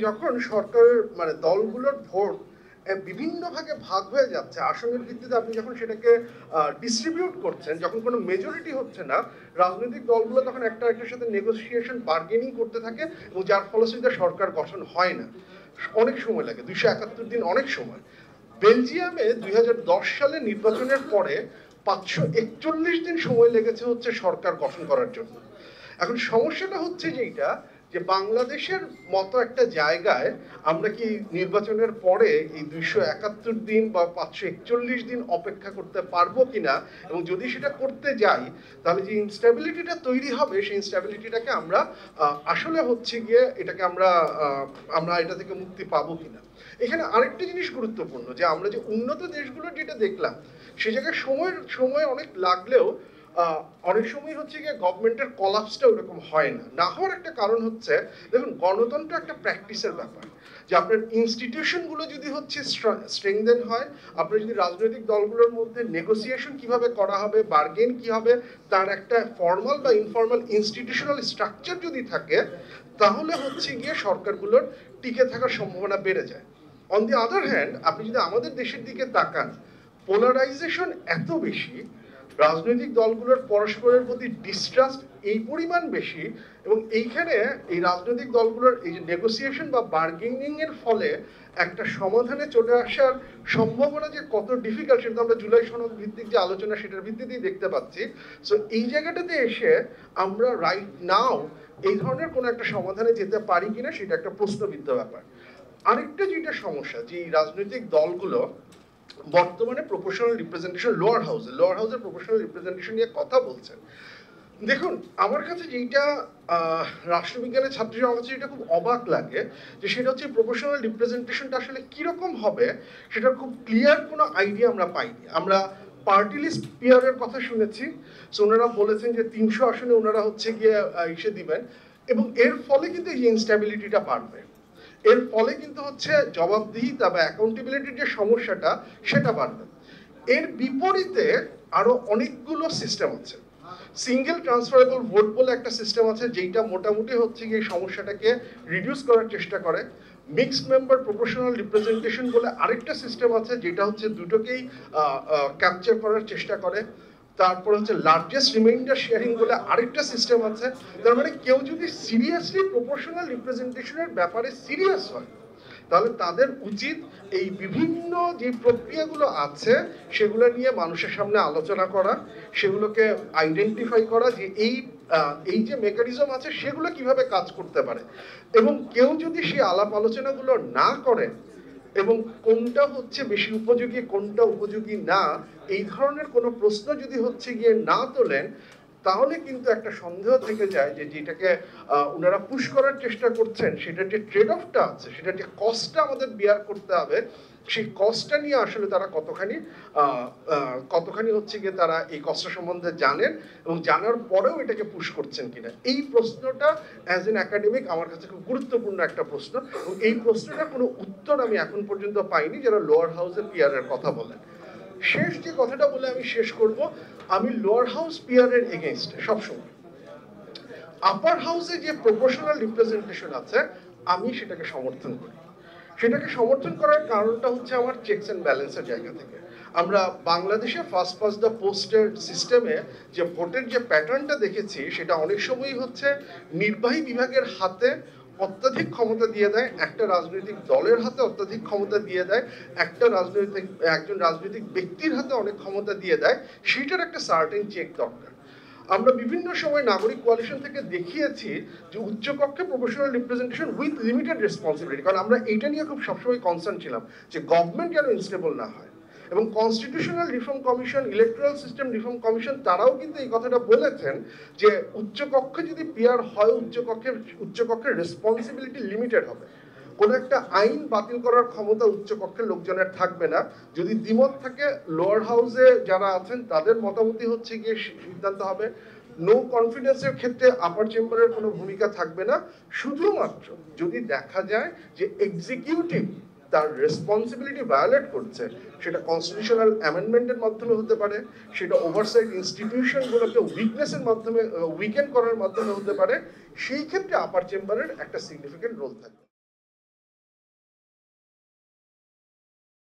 যখন সরকারের মানে দলগুলোর ভোট বিভিন্ন ভাগে ভাগ হয়ে যাচ্ছে, আসনের ভিত্তিতে আপনি যখন সেটাকে ডিস্ট্রিবিউট করছেন, যখন কোনো মেজরিটি হচ্ছে না, রাজনৈতিক দলগুলো তখন একটা একটার সাথে নেগোসিয়েশন বার্গেনিং করতে থাকে, এবং যার ফলশ্রুতিতে সরকার গঠন হয় না। অনেক সময় লাগে, 271 দিন অনেক সময়। বেলজিয়ামে 2010 সালে নির্বাচনের পরে 541 দিন সময় লেগেছে হচ্ছে সরকার গঠন করার জন্য। এখন সমস্যাটা হচ্ছে যেটা, যে বাংলাদেশের মতো একটা জায়গায় আমরা কি নির্বাচনের পরে এই 271 দিন বা 541 দিন অপেক্ষা করতে পারবো কিনা, এবং যদি সেটা করতে যাই তাহলে যে ইনস্টেবিলিটিটা তৈরি হবে সেই ইনস্টেবিলিটিটাকে আমরা আসলে হচ্ছে গিয়ে এটাকে আমরা এটা থেকে মুক্তি পাবো কিনা। এখানে আরেকটা জিনিস গুরুত্বপূর্ণ, যে আমরা যে উন্নত দেশগুলোর যেটা দেখলাম সে জায়গায় সময় অনেক লাগলেও অনেক সময় হচ্ছে গিয়ে গভর্নমেন্টের কলাপসটা ওরকম হয় না। না হওয়ার একটা কারণ হচ্ছে, দেখুন গণতন্ত্র একটা প্র্যাকটিসের ব্যাপার, যে আপনার ইনস্টিটিউশনগুলো যদি হচ্ছে স্ট্রেংথেন হয়, আপনার যদি রাজনৈতিক দলগুলোর মধ্যে নেগোসিয়েশন কিভাবে করা হবে, বার্গেন কি হবে, তার একটা ফর্মাল বা ইনফর্মাল ইনস্টিটিউশনাল স্ট্রাকচার যদি থাকে, তাহলে হচ্ছে গিয়ে সরকারগুলোর টিকে থাকার সম্ভাবনা বেড়ে যায়। অন দি আদার হ্যান্ড, আপনি যদি আমাদের দেশের দিকে তাকান, পোলারাইজেশন এত বেশি, রাজনৈতিক দলগুলোর পরস্পরের প্রতি ডিস্ট্রাস্ট এই পরিমাণ বেশি, এবং এইখানে এই রাজনৈতিক দলগুলোর এই যে নেগোসিয়েশন বা বার্গেনিং এর ফলে একটা সমাধানে চলে আসার সম্ভাবনা যে কত ডিফিকাল্ট, সেটা আমরা জুলাই সনদ ভিত্তিক যে আলোচনা সেটার ভিত্তিতেই দেখতে পাচ্ছি। সো এই জায়গাটাতে এসে আমরা রাইট নাও এই ধরনের কোনো একটা সমাধানে যেতে পারি কিনা সেটা একটা প্রশ্নবিদ্ধ ব্যাপার। আরেকটা যেটা সমস্যা, যে রাজনৈতিক দলগুলো বর্তমানে প্রপোর্শনাল রিপ্রেজেন্টেশন লোয়ার হাউসের প্রপোর্শনাল রিপ্রেজেন্টেশন নিয়ে কথা বলছেন। দেখুন, আমার কাছে যেটা রাষ্ট্রবিজ্ঞানের ছাত্রী আমার কাছে যেটা খুব অবাক লাগে, যে সেটা হচ্ছে প্রপোর্শনাল রিপ্রেজেন্টেশনটা আসলে কিরকম হবে সেটার খুব ক্লিয়ার কোনো আইডিয়া আমরা পাইনি। আমরা পার্টি লিস্ট পিয়ারের কথা শুনেছি, সো ওনারা বলেছেন যে 300 আসনে ওনারা হচ্ছে গিয়ে ইসে দিবেন, এবং এর ফলে কিন্তু এই ইনস্টেবিলিটিটা বাড়বে। এর ফলে কিন্তু হচ্ছে জবাবদিহিতা বা অ্যাকাউন্টেবিলিটির যে সমস্যাটা সেটা বাড়বে। এর বিপরীতে আরো অনেকগুলো সিস্টেম আছে। সিঙ্গেল ট্রান্সফারেবল ভোট বলে একটা সিস্টেম আছে, যেটা মোটামুটি হচ্ছে এই সমস্যাটাকে রিডিউস করার চেষ্টা করে। মিক্সড মেম্বার প্রপোর্শনাল রিপ্রেজেন্টেশন বলে আরেকটা সিস্টেম আছে, যেটা হচ্ছে দুটোকেই ক্যাপচার করার চেষ্টা করে। তারপর হচ্ছে লার্জেস্ট রিমাইন্ডার শেয়ারিং বলে আরেকটা সিস্টেম আছে। তার মানে কেউ যদি সিরিয়াসলি প্রপোর্শনাল রিপ্রেজেন্টেশনের ব্যাপারে সিরিয়াস হয়, তাহলে তাদের উচিত এই বিভিন্ন যে প্রক্রিয়াগুলো আছে সেগুলো নিয়ে মানুষের সামনে আলোচনা করা, সেগুলোকে আইডেন্টিফাই করা, যে এই যে মেকানিজম আছে সেগুলো কিভাবে কাজ করতে পারে। এবং কেউ যদি সেই আলাপ আলোচনাগুলো না করে, এবং কোনটা হচ্ছে বেশি উপযোগী কোনটা উপযোগী না, এই ধরনের কোনো প্রশ্ন যদি হচ্ছে গিয়ে না তোলেন, তাহলে কিন্তু একটা সন্দেহ থেকে যায় যে যেটাকে ওনারা পুশ করার চেষ্টা করছেন সেটার যে ট্রেড অফটা আছে, সেটার যে কস্টটা আমাদের বিয়ার করতে হবে, সেই কস্টটা নিয়ে আসলে তারা কতখানি হচ্ছে গিয়ে তারা এই কষ্ট সম্বন্ধে জানেন, এবং জানার পরেও এটাকে পুশ করছেন কিনা। এই প্রশ্নটা অ্যাজ এন একাডেমিক আমার কাছে খুব গুরুত্বপূর্ণ একটা প্রশ্ন, এবং এই প্রশ্নটার কোনো উত্তর আমি এখন পর্যন্ত পাইনি যারা লোয়ার হাউসের পিয়ারের কথা বলেন। শেষ যে কথাটা বলে আমি শেষ করব, আমি লোয়ার হাউস পিয়ারের এগেইনস্টে সবসময়। আপার হাউসে যে প্রপোর্শনাল রিপ্রেজেন্টেশন আছে আমি সেটাকে সমর্থন করি। সেটাকে সমর্থন করার কারণটা হচ্ছে আমার চেকস অ্যান্ড ব্যালেন্সের জায়গা থেকে। আমরা বাংলাদেশে ফার্স্ট পাস দ্য পোস্টের সিস্টেমে যে ভোটের যে প্যাটার্নটা দেখেছি, সেটা অনেক সময়ই হচ্ছে নির্বাহী বিভাগের হাতে অত্যাধিক ক্ষমতা দিয়ে দেয়, একটা রাজনৈতিক দলের হাতে অত্যাধিক ক্ষমতা দিয়ে দেয়, একজন রাজনৈতিক ব্যক্তির হাতে অনেক ক্ষমতা দিয়ে দেয়। সেইটার একটা সার্টেন চেক দরকার। আমরা বিভিন্ন সময় নাগরিক কোয়ালিশন থেকে দেখিয়েছি যে উচ্চকক্ষে proportional representation with limited responsibility, কারণ আমরা এইটা নিয়ে খুব সবসময় কনসার্ন ছিলাম যে গভর্নমেন্ট যেন ইনস্টেবল না হয়। এবং constitutional reform commission, electoral system reform commission তারাও কিন্তু এই কথাটা বলেছেন যে উচ্চকক্ষে যদি পিয়ার হয়, উচ্চকক্ষের রেসপন্সিবিলিটি লিমিটেড হবে। কোনো একটা আইন বাতিল করার ক্ষমতা উচ্চকক্ষের লোকজনের থাকবে না। যদি দ্বিমত থাকে, লোয়ার হাউসে যারা আছেন তাদের মতামতই হচ্ছে গিয়ে সিদ্ধান্ত হবে। নো কনফিডেন্সের ক্ষেত্রে আপার চেম্বারের কোনো ভূমিকা থাকবে না। শুধুমাত্র যদি দেখা যায় যে এক্সিকিউটিভ তার রেসপন্সিবিলিটি ভায়োলেট করছে, সেটা কনস্টিটিউশনাল অ্যামেন্ডমেন্টের মাধ্যমে হতে পারে, সেটা ওভারসাইট ইনস্টিটিউশনগুলোকে উইকেন্ড করার মাধ্যমে হতে পারে, সেই ক্ষেত্রে আপার চেম্বারের একটা সিগনিফিকেন্ট রোল থাকবে।